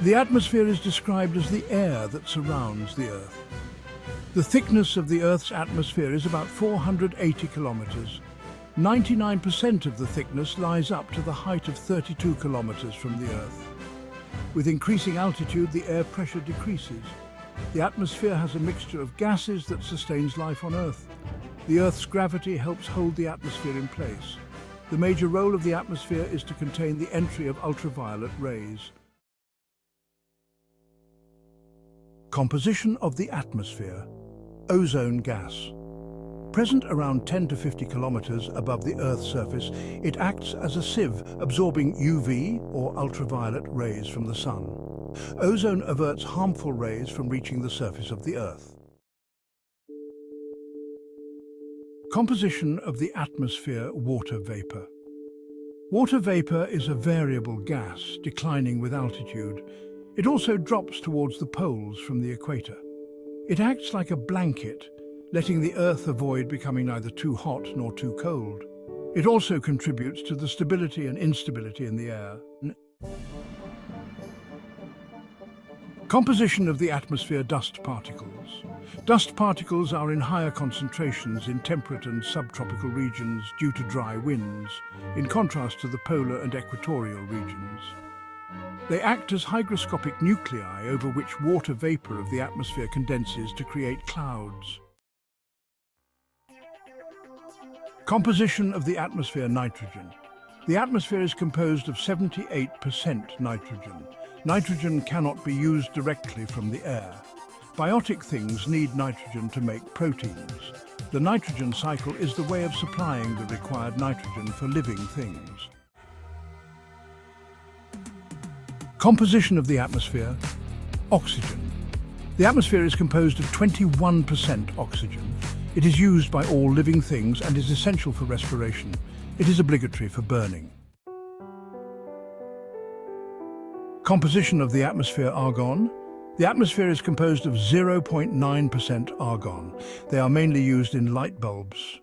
The atmosphere is described as the air that surrounds the Earth. The thickness of the Earth's atmosphere is about 480 kilometers. 99% of the thickness lies up to the height of 32 kilometers from the Earth. With increasing altitude, the air pressure decreases. The atmosphere has a mixture of gases that sustains life on Earth. The Earth's gravity helps hold the atmosphere in place. The major role of the atmosphere is to contain the entry of ultraviolet rays. Composition of the atmosphere. Ozone gas. Present around 10 to 50 kilometers above the Earth's surface, it acts as a sieve, absorbing UV or ultraviolet rays from the sun. Ozone averts harmful rays from reaching the surface of the Earth. Composition of the atmosphere. Water vapor. Water vapor is a variable gas, declining with altitude. It also drops towards the poles from the equator. It acts like a blanket, letting the Earth avoid becoming neither too hot nor too cold. It also contributes to the stability and instability in the air. Composition of the atmosphere. Dust particles. Dust particles are in higher concentrations in temperate and subtropical regions due to dry winds, in contrast to the polar and equatorial regions. They act as hygroscopic nuclei over which water vapor of the atmosphere condenses to create clouds. Composition of the atmosphere. Nitrogen. The atmosphere is composed of 78% nitrogen. Nitrogen cannot be used directly from the air. Biotic things need nitrogen to make proteins. The nitrogen cycle is the way of supplying the required nitrogen for living things. Composition of the atmosphere. Oxygen. The atmosphere is composed of 21% oxygen. It is used by all living things and is essential for respiration. It is obligatory for burning. Composition of the atmosphere. Argon. The atmosphere is composed of 0.9% argon. They are mainly used in light bulbs.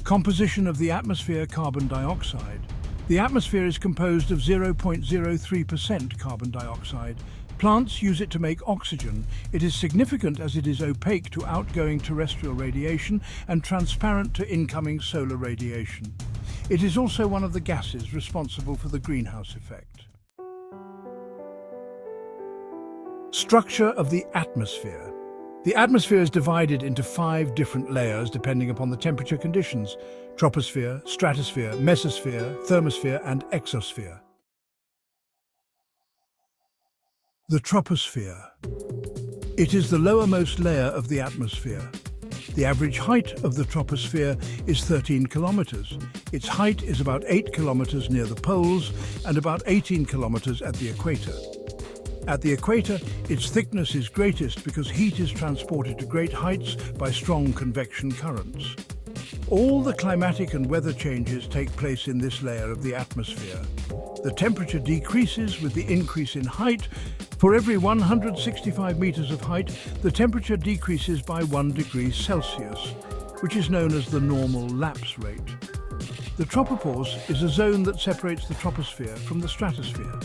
Composition of the atmosphere. Carbon dioxide. The atmosphere is composed of 0.03% carbon dioxide. Plants use it to make oxygen. It is significant as it is opaque to outgoing terrestrial radiation and transparent to incoming solar radiation. It is also one of the gases responsible for the greenhouse effect. Structure of the atmosphere. The atmosphere is divided into 5 different layers depending upon the temperature conditions: troposphere, stratosphere, mesosphere, thermosphere, and exosphere. The troposphere. It is the lowermost layer of the atmosphere. The average height of the troposphere is 13 kilometers. Its height is about 8 kilometers near the poles and about 18 kilometers at the equator. At the equator, its thickness is greatest because heat is transported to great heights by strong convection currents. All the climatic and weather changes take place in this layer of the atmosphere. The temperature decreases with the increase in height. For every 165 meters of height, the temperature decreases by 1 degree Celsius, which is known as the normal lapse rate. The tropopause is a zone that separates the troposphere from the stratosphere.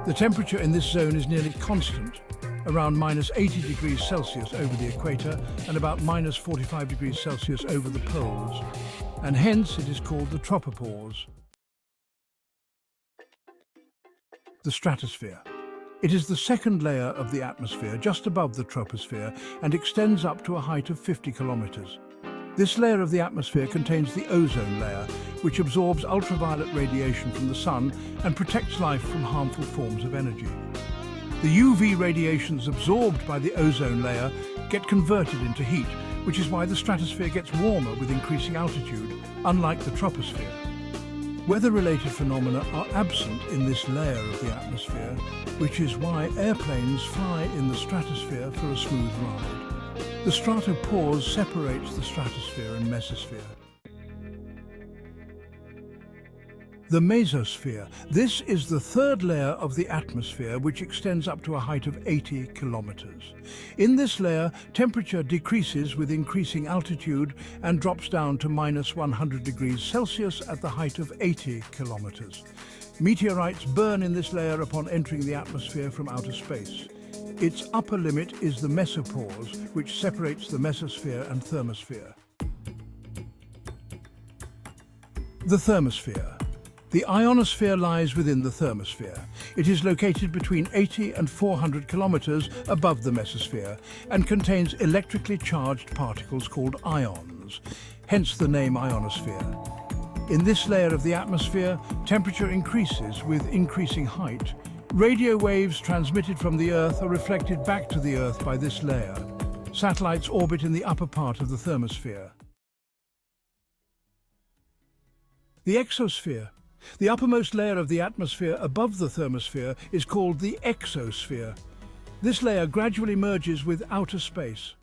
The temperature in this zone is nearly constant, around -80 degrees Celsius over the equator and about -45 degrees Celsius over the poles, and hence it is called the tropopause. The stratosphere. It is the second layer of the atmosphere just above the troposphere and extends up to a height of 50 kilometers. This layer of the atmosphere contains the ozone layer, which absorbs ultraviolet radiation from the sun and protects life from harmful forms of energy. The UV radiations absorbed by the ozone layer get converted into heat, which is why the stratosphere gets warmer with increasing altitude, unlike the troposphere. Weather-related phenomena are absent in this layer of the atmosphere, which is why airplanes fly in the stratosphere for a smooth ride. The stratopause separates the stratosphere and mesosphere. The mesosphere. This is the third layer of the atmosphere, which extends up to a height of 80 kilometers. In this layer, temperature decreases with increasing altitude and drops down to -100 degrees Celsius at the height of 80 kilometers. Meteorites burn in this layer upon entering the atmosphere from outer space. Its upper limit is the mesopause, which separates the mesosphere and thermosphere. The thermosphere. The ionosphere lies within the thermosphere. It is located between 80 and 400 kilometers above the mesosphere and contains electrically charged particles called ions, hence the name ionosphere. In this layer of the atmosphere, temperature increases with increasing height. Radio waves transmitted from the Earth are reflected back to the Earth by this layer. Satellites orbit in the upper part of the thermosphere. The exosphere. The uppermost layer of the atmosphere above the thermosphere is called the exosphere. This layer gradually merges with outer space.